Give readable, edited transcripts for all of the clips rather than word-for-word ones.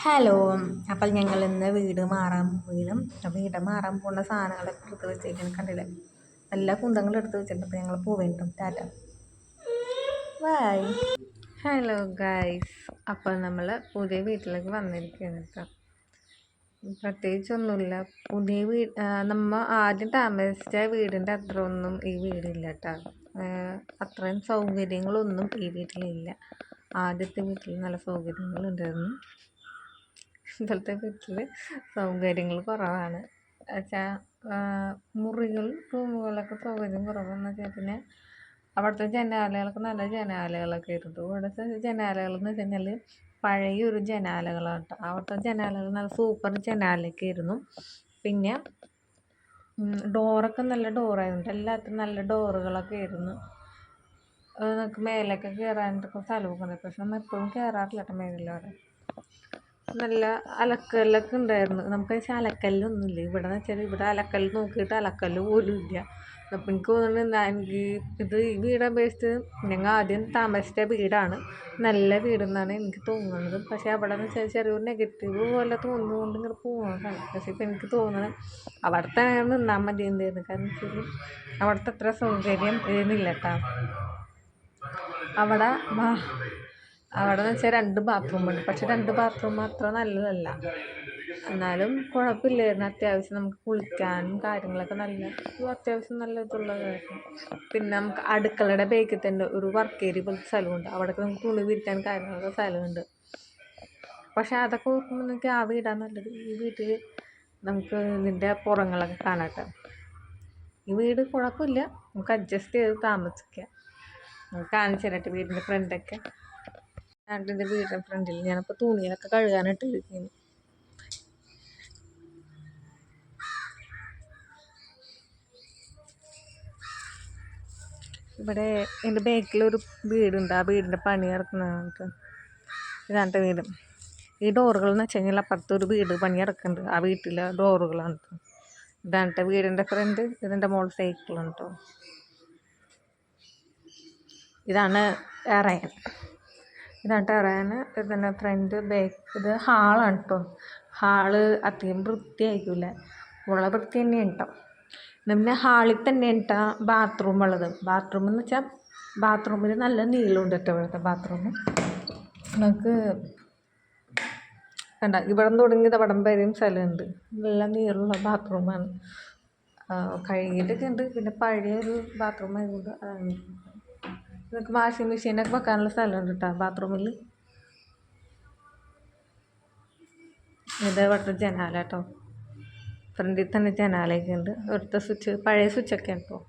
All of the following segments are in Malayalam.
ഹലോ. അപ്പോൾ ഞങ്ങൾ ഇന്ന് വീട് മാറാൻ പോവുകയും വീട് മാറാൻ പോകുന്ന സാധനങ്ങളൊക്കെ എടുത്ത് വെച്ചേക്കാൻ കണ്ടില്ലേ, എല്ലാ കുന്തങ്ങളും എടുത്ത് വെച്ചിട്ടുണ്ട്. അപ്പോൾ ഞങ്ങൾ പോവേണ്ടും. Tata bye. ഹലോ ഗൈസ്, അപ്പോൾ നമ്മൾ പുതിയ വീട്ടിലേക്ക് വന്നിരിക്കുകയാണ് കേട്ടോ. പ്രത്യേകിച്ചൊന്നുമില്ല, പുതിയ വീട് നമ്മൾ ആദ്യം താമസിച്ച വീടിൻ്റെ അത്ര ഒന്നും ഈ വീടില്ല കേട്ടോ. അത്രയും സൗകര്യങ്ങളൊന്നും ഈ വീട്ടിലില്ല. ആദ്യത്തെ വീട്ടിൽ നല്ല സൗകര്യങ്ങളുണ്ടായിരുന്നു, ഇപ്പോഴത്തെ വീട്ടിൽ സൗകര്യങ്ങൾ കുറവാണ്. വെച്ചാൽ മുറികളും റൂമുകളൊക്കെ സൗകര്യം കുറവെന്ന് വെച്ചാൽ പിന്നെ അവിടുത്തെ ജനാലകളൊക്കെ നല്ല ജനാലകളൊക്കെ ആയിരുന്നു. ഇവിടുത്തെ ജനാലകളെന്ന് വെച്ച് കഴിഞ്ഞാൽ പഴയൊരു ജനാലകളാണ് കേട്ടോ. അവിടുത്തെ ജനാലകൾ നല്ല സൂപ്പർ ജനാലയൊക്കെ ആയിരുന്നു. പിന്നെ ഡോറൊക്കെ നല്ല ഡോറായിരുന്നു, എല്ലാത്തിനും നല്ല ഡോറുകളൊക്കെ ആയിരുന്നു. നമുക്ക് മേലൊക്കെ കയറാനൊക്കെ സ്ഥലമൊക്കെ ഉണ്ട്, പക്ഷെ നമ്മൾ എപ്പോഴും കയറാറില്ല കേട്ടോ മേലിലവിടെ. നല്ല അലക്കല്ലൊക്കെ ഉണ്ടായിരുന്നു. നമുക്ക് വെച്ചാൽ അലക്കല്ലൊന്നുമില്ല ഇവിടെ എന്ന് വെച്ചാൽ, ഇവിടെ അലക്കല്ല് നോക്കിയിട്ട് അലക്കല്ല് പോലും ഇല്ല. അപ്പം എനിക്ക് തോന്നുന്നത് എനിക്ക് ഇത് ഈ വീട് അപേക്ഷിച്ച് ഞങ്ങൾ ആദ്യം താമസിച്ച വീടാണ് നല്ല വീടെന്നാണ് എനിക്ക് തോന്നുന്നത്. പക്ഷേ അവിടെ എന്ന് വെച്ചാൽ ചെറിയൊരു നെഗറ്റീവ് പോലെ തോന്നുന്നതുകൊണ്ട് ഇങ്ങനെ പോകുന്നതാണ്. പക്ഷേ ഇപ്പം എനിക്ക് തോന്നുന്നത് അവിടുത്തെ നിന്നാൽ മതി എന്തായിരുന്നു, കാരണം വെച്ചാൽ അവിടുത്തെ അത്ര സൗകര്യം ഇതിനില്ല കേട്ടോ. അവിടെ എന്ന് വെച്ചാൽ 2 ബാത്റൂമുണ്ട്, പക്ഷെ 2 ബാത്റൂം അത്ര നല്ലതല്ല. എന്നാലും കുഴപ്പമില്ലായിരുന്നു. അത്യാവശ്യം നമുക്ക് കുളിക്കാനും കാര്യങ്ങളൊക്കെ അത്യാവശ്യം നല്ല ഇതുള്ളതായിരുന്നു. പിന്നെ നമുക്ക് അടുക്കളയുടെ ബേക്കിൽ തന്നെ ഒരു വർക്ക് ഏരിയ പോലത്തെ സ്ഥലമുണ്ട്, അവിടെയൊക്കെ നമുക്ക് തുണി വിരിക്കാൻ കാര്യങ്ങളൊക്കെ സ്ഥലമുണ്ട്. പക്ഷെ അതൊക്കെ നോക്കുമ്പോൾ നമുക്ക് ആ വീടാണ് നല്ലത്. ഈ വീട്ടിൽ നമുക്ക് ഇതിൻ്റെ പുറങ്ങളൊക്കെ കാണാട്ടോ. ഈ വീട് കുഴപ്പമില്ല, നമുക്ക് അഡ്ജസ്റ്റ് ചെയ്ത് താമസിക്കാം. നമുക്ക് കാണിച്ചു തരട്ടെ വീടിൻ്റെ ഫ്രണ്ടൊക്കെ. വീടിൻ്റെ ഫ്രണ്ടിൽ ഞാനിപ്പോൾ തുണിയൊക്കെ കഴുകാനായിട്ട് ഇരിക്കുന്നു. ഇവിടെ എൻ്റെ ബാക്കിലൊരു വീടുണ്ട്, ആ വീടിൻ്റെ പണി ഇറക്കുന്നതാണ്. ഇതാണ്ട് വീട്. ഈ ഡോറുകൾ എന്ന് വെച്ച് കഴിഞ്ഞാൽ അപ്പുറത്തൊരു വീട് പണി ഇറക്കുന്നുണ്ട്, ആ വീട്ടിലെ ഡോറുകളാണ്. ഇതാണ് വീടിൻ്റെ ഫ്രണ്ട്. ഇതിൻ്റെ മുകളിൽ സൈക്കിളാണ് കേട്ടോ. ഇതാണ് ഇറയൻ. ഇതിൻ്റെ ഫ്രണ്ട് ബാക്ക്. ഇത് ഹാളാണ് കേട്ടോ. ഹാള് അധികം വൃത്തിയായിരിക്കില്ല, ഉള്ള വൃത്തി തന്നെയാണ് കേട്ടോ. പിന്നെ ഹാളിൽ തന്നെയാണ് കേട്ടോ ബാത്റൂം ഉള്ളത്. ബാത്റൂം എന്ന് വെച്ചാൽ ബാത്റൂമിൽ നല്ല നീളമുണ്ട് കേട്ടോ. ഇവിടുത്തെ ബാത്റൂം നമുക്ക് കണ്ട, ഇവിടെ നിന്ന് തുടങ്ങിയത് അവിടം വരെയും സ്ഥലമുണ്ട്. നല്ല നീളമുള്ള ബാത്റൂമാണ്. കഴുകിയിട്ടൊക്കെ ഉണ്ട്. പിന്നെ പഴയൊരു ബാത്റൂം ആയതുകൊണ്ട് നമുക്ക് വാഷിംഗ് മെഷീനൊക്കെ വെക്കാനുള്ള സ്ഥലമുണ്ട് കേട്ടോ ബാത്റൂമിൽ. ഇത് ഇവിടുത്തെ ജനാല കേട്ടോ. ഫ്രണ്ടിൽ തന്നെ ജനാലയൊക്കെ ഉണ്ട്. ഇവിടുത്തെ സ്വിച്ച് പഴയ സ്വിച്ചൊക്കെ ഉണ്ട് കേട്ടോ.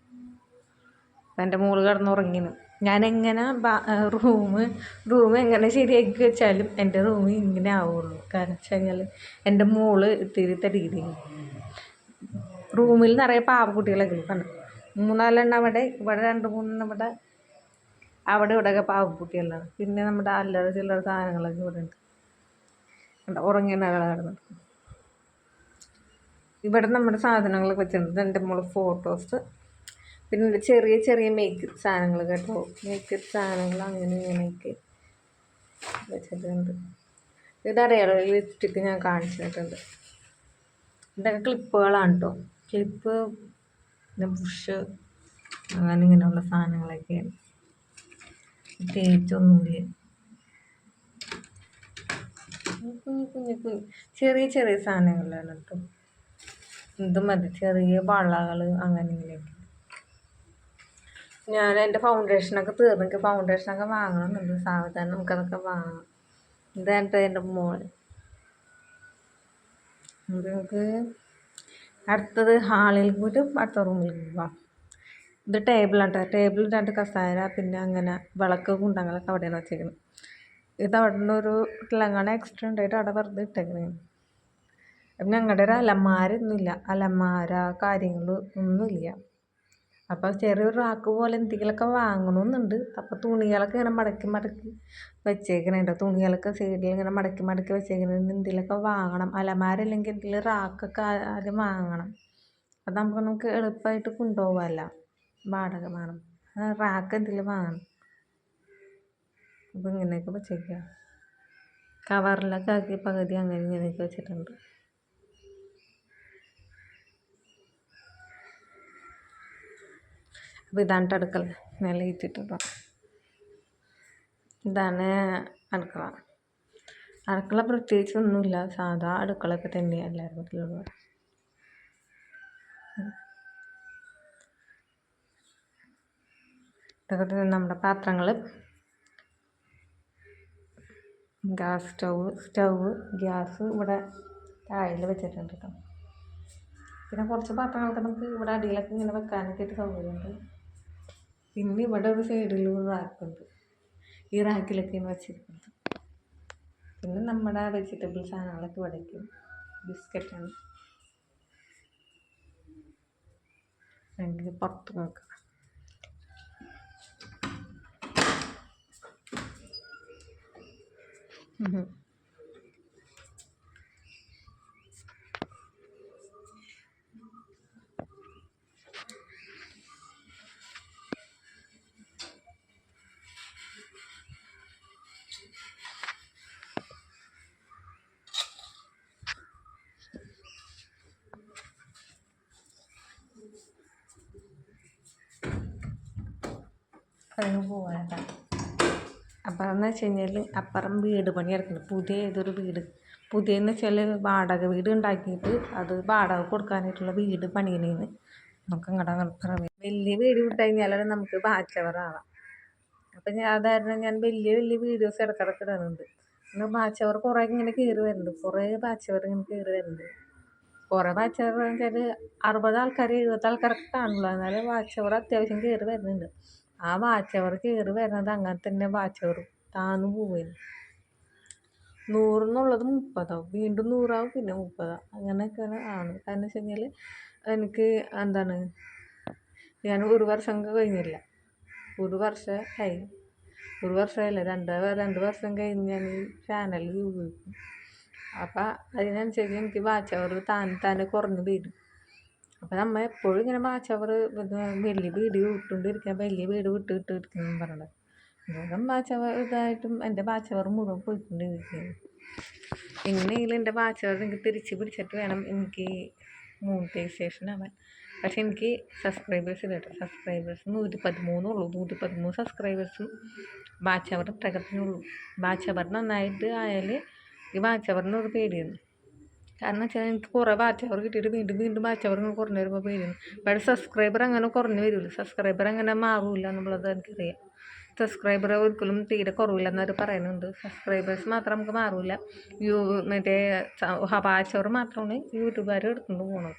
അപ്പം എൻ്റെ മോള് കിടന്നുറങ്ങിന്. ഞാനെങ്ങനെ റൂം എങ്ങനെ ശരിയാക്കി വെച്ചാലും എൻ്റെ റൂം ഇങ്ങനെ ആവുള്ളൂ. കാരണം വെച്ച് കഴിഞ്ഞാൽ എൻ്റെ മോള് ഇത്തിരി തരീതി. റൂമിൽ നിറയെ പാവക്കുട്ടികളൊക്കെ കണ്ടു. 3-4 അവിടെ, ഇവിടെ 2-3 അവിടെ ഇവിടെയൊക്കെ പാവക്കുട്ടികളാണ്. പിന്നെ നമ്മുടെ അല്ലറ ചില്ലറ സാധനങ്ങളൊക്കെ ഇവിടെ ഉണ്ട്. ഉറങ്ങിയ കിടന്നു. ഇവിടെ നമ്മുടെ സാധനങ്ങളൊക്കെ വെച്ചിട്ടുണ്ട്. എൻ്റെ മോള് ഫോട്ടോസ്, പിന്നെ ചെറിയ ചെറിയ മേക്കപ്പ് സാധനങ്ങൾ കേട്ടോ. മേക്കപ്പ് സാധനങ്ങൾ അങ്ങനെ ഇങ്ങനെയൊക്കെ വെച്ചിട്ടുണ്ട്. ഇതറിയാലോ, ലിപ്സ്റ്റിക്ക് ഞാൻ കാണിച്ചിട്ടുണ്ട്. ഇതൊക്കെ ക്ലിപ്പുകളാണ് കേട്ടോ. ക്ലിപ്പ്, പിന്നെ ബ്രഷ്, അങ്ങനെ ഇങ്ങനെയുള്ള സാധനങ്ങളൊക്കെയാണ്. പ്രത്യേകിച്ചൊന്നുമില്ല. കുഞ്ഞു ചെറിയ ചെറിയ സാധനങ്ങളാണ് കേട്ടോ. ഇത് മതി, ചെറിയ വളകൾ അങ്ങനെ ഇങ്ങനെയൊക്കെ. ഞാൻ എൻ്റെ ഫൗണ്ടേഷനൊക്കെ തീർന്നെനിക്ക് ഫൗണ്ടേഷനൊക്കെ വാങ്ങണമെന്നുണ്ട്. സാവധാനം നമുക്കതൊക്കെ വാങ്ങാം. ഇതാണ് എൻ്റെ മോൾ. നമുക്ക് അടുത്തത് ഹാളിൽ പോയിട്ട് അടുത്ത റൂമിൽ പോവാം. ഇത് ടേബിളാണ് കേട്ടോ. ടേബിൾ 2 കസേര, പിന്നെ അങ്ങനെ വിളക്ക് കുണ്ടങ്ങളൊക്കെ അവിടെയാണ് വെച്ചേക്കുന്നത്. ഇത് അവിടെ നിന്നൊരു തിളങ്ങണ എക്സ്ട്രാ ഉണ്ടായിട്ട് അവിടെ വെറുതെ ഇട്ടേക്കണേ. ഞങ്ങളുടെ ഒരു അലമാരൊന്നുമില്ല, അലമാര കാര്യങ്ങൾ ഒന്നുമില്ല. അപ്പോൾ ചെറിയൊരു റാക്ക് പോലെ എന്തെങ്കിലുമൊക്കെ വാങ്ങണമെന്നുണ്ട്. അപ്പോൾ തുണികളൊക്കെ ഇങ്ങനെ മടക്കി വെച്ചേക്കണുണ്ട്. തുണികളൊക്കെ സൈഡിൽ ഇങ്ങനെ മടക്കി വെച്ചേക്കുന്നത്. എന്തെങ്കിലുമൊക്കെ വാങ്ങണം. അലമാര അല്ലെങ്കിൽ എന്തെങ്കിലും റാക്കൊക്കെ ആദ്യം വാങ്ങണം. അതാകുമ്പോൾ നമുക്ക് എളുപ്പമായിട്ട് കൊണ്ടുപോകാമല്ലോ. വാടക വേണം, റാക്ക് എന്തെങ്കിലും വാങ്ങണം. അപ്പോൾ ഇങ്ങനെയൊക്കെ വെച്ചേക്കുക. കവറിലൊക്കെ ആക്കി പകുതി അങ്ങനെ ഇങ്ങനെയൊക്കെ വെച്ചിട്ടുണ്ട്. അപ്പോൾ ഇതാണ് അടുക്കള. ഞാൻ ലയിച്ചിട്ടുണ്ടോ? ഇതാണ് അടുക്കള. അടുക്കള പ്രത്യേകിച്ചൊന്നുമില്ല, സാധാ അടുക്കളയൊക്കെ തന്നെയാണ് എല്ലാവരും വീട്ടിലുള്ളത്. ഇതൊക്കെ നമ്മുടെ പാത്രങ്ങൾ. സ്റ്റൗവ് ഗ്യാസ് ഇവിടെ താഴെ വെച്ചിട്ടുണ്ട് കേട്ടോ. പിന്നെ കുറച്ച് പാത്രങ്ങളൊക്കെ നമുക്ക് ഇവിടെ അടിയിലൊക്കെ ഇങ്ങനെ വെക്കാനൊക്കെ ആയിട്ട് സൗകര്യമുണ്ട്. പിന്നെ ഇവിടെ ഒരു സൈഡിൽ ഒരു റാക്കുണ്ട്. ഈ റാക്കിലൊക്കെയാണ് വെച്ചിരിക്കുന്നത്. പിന്നെ നമ്മുടെ വെജിറ്റബിൾ സാധനങ്ങളൊക്കെ ഇവിടേക്കും. ബിസ്ക്കറ്റാണ്. പുറത്ത് നോക്കാം. കഴിഞ്ഞ് പോകാനാ. അപ്പുറം എന്ന് വെച്ച് കഴിഞ്ഞാൽ അപ്പുറം വീട് പണി നടക്കുന്നത്. പുതിയ ഏതൊരു വീട്, പുതിയെന്ന് വെച്ചാൽ വാടക വീട് ഉണ്ടാക്കിയിട്ട് അത് വാടക കൊടുക്കാനായിട്ടുള്ള വീട് പണിയണേന്ന് നമുക്ക് അങ്ങോട്ട് പറയാം. വലിയ വീട് വിട്ട് കഴിഞ്ഞാൽ നമുക്ക് ബാച്ചവറാവാം. അപ്പം അതായിരുന്നു ഞാൻ വലിയ വീഡിയോസ് ഇടയ്ക്കിടയ്ക്ക് ഇടുന്നുണ്ട്. പിന്നെ ബാച്ചവർ കുറേ ഇങ്ങനെ കയറി വരുന്നുണ്ട്. കുറേ ബാച്ചവർ ഇങ്ങനെ കയറി വരുന്നുണ്ട്. കുറേ ബാച്ചവർ എന്ന് വെച്ചാൽ 60 ആൾക്കാർ 70 ആൾക്കാരൊക്കെ കാണുള്ളൂ. എന്നാലും ബാച്ചവർ അത്യാവശ്യം കയറി വരുന്നുണ്ട്. ആ ബാച്ചവർ കയറി വരുന്നത് അങ്ങനെ തന്നെ ബാച്ചവർ താന്നു പോവുകയാണ്. 100 എന്നുള്ളത് 30 ആവും, വീണ്ടും 100 ആവും, പിന്നെ 30 ആവും. അങ്ങനെയൊക്കെയാണ് ആണ്. കാരണം വെച്ച് കഴിഞ്ഞാൽ എനിക്ക് എന്താണ്, ഞാൻ ഒരു വർഷം കഴിഞ്ഞില്ല, ഒരു വർഷമായില്ല, 2 വർഷം കഴിഞ്ഞ് ഞാൻ ഈ ചാനൽ ഉപയോഗിക്കും. അപ്പം അതിനനുസരിച്ച് എനിക്ക് വാച്ച് താനെ കുറഞ്ഞ് വരും. അപ്പം നമ്മൾ എപ്പോഴും ഇങ്ങനെ വാച്ച് വലിയ വീഡിയോ ഇട്ടുകൊണ്ടിരിക്കാൻ വലിയ വീട് ഇരിക്കണം പറയണത്. വേഗം ഇതായിട്ടും എൻ്റെ വാച്ച് മുഴുവൻ പോയിക്കൊണ്ടിരിക്കുകയാണ്. എങ്ങനെയെങ്കിലും എൻ്റെ വാച്ച് എനിക്ക് തിരിച്ച് പിടിച്ചിട്ട് വേണം എനിക്ക് മോണിറ്റൈസേഷൻ ആവാൻ. പക്ഷെ എനിക്ക് സബ്സ്ക്രൈബേഴ്സ് ഇല്ല കേട്ടോ. സബ്സ്ക്രൈബേഴ്സ് 113 ഉള്ളൂ. 113 സബ്സ്ക്രൈബേഴ്സും വാച്ച് അവർ പ്രകടനമുള്ളൂ. വാച്ച് അവർ നന്നായിട്ട് ആയാൽ ഈ വാച്ച് അവറിനൊരു പേടിയാണ്. കാരണം വെച്ചാൽ എനിക്ക് കുറേ വാച്ച് അവർ കിട്ടിയിട്ട് വീണ്ടും വാച്ച് അവർ കുറഞ്ഞു വരുമ്പോൾ പേടിയാണ്. പക്ഷേ സബ്സ്ക്രൈബർ അങ്ങനെ കുറഞ്ഞു വരില്ല, സബ്സ്ക്രൈബർ അങ്ങനെ മാറില്ല എന്നുള്ളത് എനിക്കറിയാം. സബ്സ്ക്രൈബർ ഒരിക്കലും തീരെ കുറവില്ല എന്നവർ പറയുന്നുണ്ട്. സബ്സ്ക്രൈബേഴ്സ് മാത്രം നമുക്ക് മാറില്ല. മറ്റേ വാച്ച് അവർ മാത്രമാണ് യൂട്യൂബുകാർ എടുത്തുകൊണ്ട് പോകുന്നത്.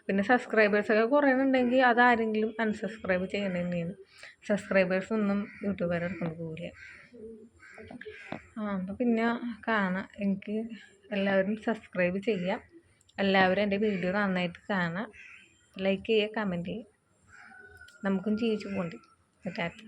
പിന്നെ സബ്സ്ക്രൈബേഴ്സൊക്കെ കുറയുന്നുണ്ടെങ്കിൽ അതാരെങ്കിലും അൺസബ്സ്ക്രൈബ് ചെയ്യണത് തന്നെയാണ്. സബ്സ്ക്രൈബേഴ്സൊന്നും യൂട്യൂബുകാർ എടുത്തുകൊണ്ട് പോകില്ല. അപ്പോൾ പിന്നെ കാണാം. എനിക്ക് എല്ലാവരും സബ്സ്ക്രൈബ് ചെയ്യുക. എല്ലാവരും എൻ്റെ വീഡിയോ നന്നായിട്ട് കാണുക, ലൈക്ക് ചെയ്യുക, കമൻറ്റ് ചെയ്യുക. നമുക്കും ജീവിച്ചു പോകണ്ടേ. ടാറ്റ.